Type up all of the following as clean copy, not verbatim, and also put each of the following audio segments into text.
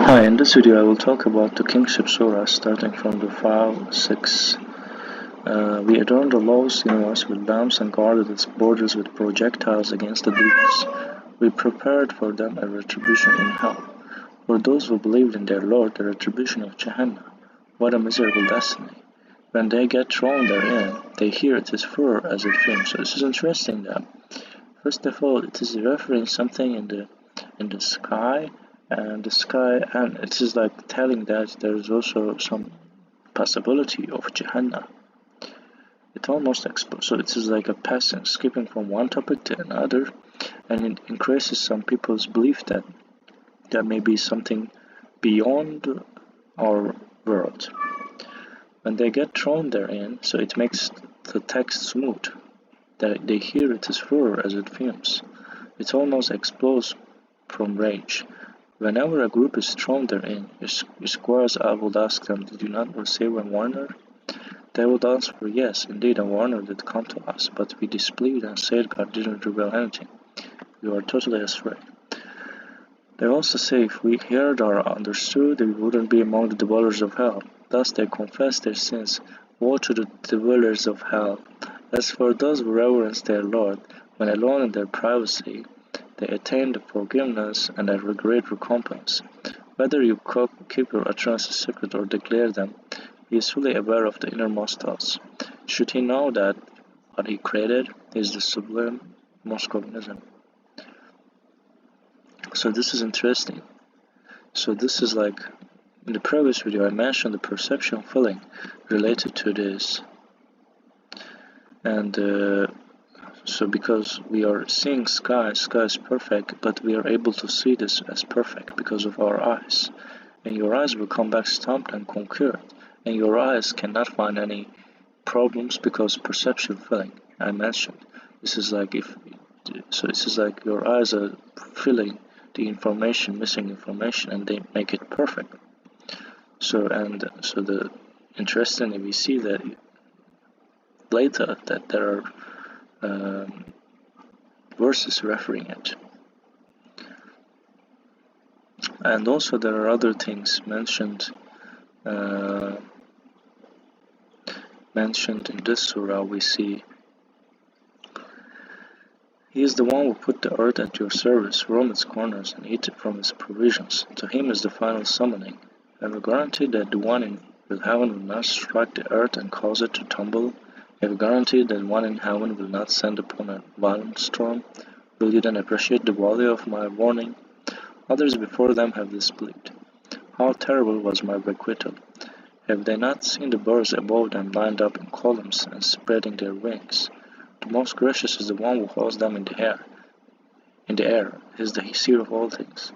Hi, in this video I will talk about the Kingship Surah starting from the file 6. We adorned the Lord's universe with lamps and guarded its borders with projectiles against the demons. We prepared for them a retribution in hell. For those who believed in their Lord, the retribution of Jahannam. What a miserable destiny. When they get thrown therein, they hear it is fur as it fumes. So this is interesting that, first of all, it is referring something in the sky, and it is like telling that there is also some possibility of Jahannam. It almost explodes. So it is like a passing, skipping from one topic to another, and it increases some people's belief that there may be something beyond our world. When they get thrown therein, so it makes the text smooth. That they hear it is fur as it fumes. It almost explodes from rage. Whenever a group is thrown therein, your squires would ask them, "Did you not receive a warner?" They would answer, "Yes, indeed a warner did come to us, but we disbelieved and said God didn't reveal anything. We were totally astray." They also say, "If we heard or understood, we wouldn't be among the dwellers of hell." Thus they confess their sins. Woe to the dwellers of hell! As for those who reverence their Lord, when alone in their privacy, they attain the forgiveness and a great recompense. Whether you keep your utterances secret or declare them, he is fully aware of the innermost thoughts. Should he know that what he created is the sublime Moscovianism? So this is interesting. So this is like, in the previous video I mentioned the perceptual feeling related to this. And so because we are seeing sky is perfect, but we are able to see this as perfect because of our eyes. And your eyes will come back stumped and conquered. And your eyes cannot find any problems because perceptual feeling I mentioned. This is like this is like your eyes are feeling the information, missing information, and they make it perfect. So the interestingly we see that later that there are verses referring it. And also there are other things mentioned in this surah. We see he is the one who put the earth at your service, roam its corners, and eat from its provisions. To him is the final summoning. Have you guaranteed that the one in heaven will not strike the earth and cause it to tumble? Have you guaranteed that one in heaven will not send upon a violent storm? Will you then appreciate the value of my warning? Others before them have disbelieved. How terrible was my requital! Have they not seen the birds above them lined up in columns and spreading their wings? The most gracious is the one who holds them in the air. He is the seer of all things.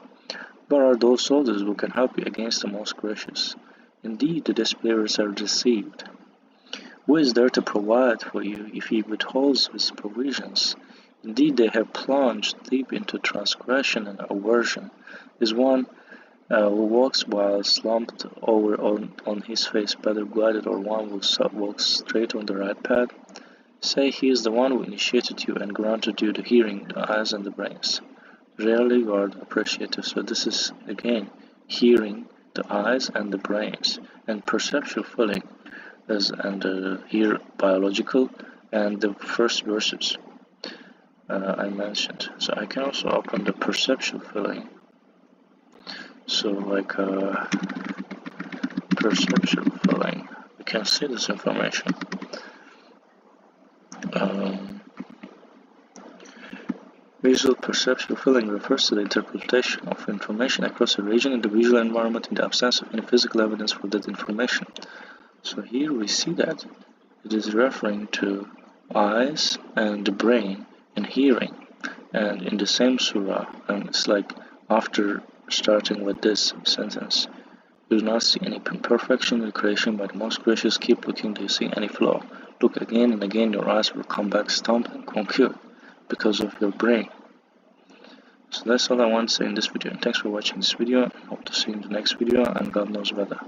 Where are those soldiers who can help you against the most gracious? Indeed, the disbelievers are deceived. Who is there to provide for you if he withholds his provisions? Indeed, they have plunged deep into transgression and aversion. Is one who walks while slumped over on his face better guided, or one who walks straight on the right path? Say he is the one who initiated you and granted you the hearing, the eyes, and the brains. Rarely you are appreciative. So this is again hearing, the eyes, and the brains, and perceptual feeling, here biological, and the first verses I mentioned. So I can also open the perceptual feeling. So like perceptual feeling, you can see this information. Visual perceptual feeling refers to the interpretation of information across a region in the visual environment in the absence of any physical evidence for that information. So here we see that it is referring to eyes and the brain and hearing, and in the same surah, and it's like after starting with this sentence, "You do not see any imperfection in creation, but the most gracious, keep looking, do you see any flaw? Look again and again, your eyes will come back stumped and conquered because of your brain." So that's all I want to say in this video, and thanks for watching this video, and hope to see you in the next video, and God knows better.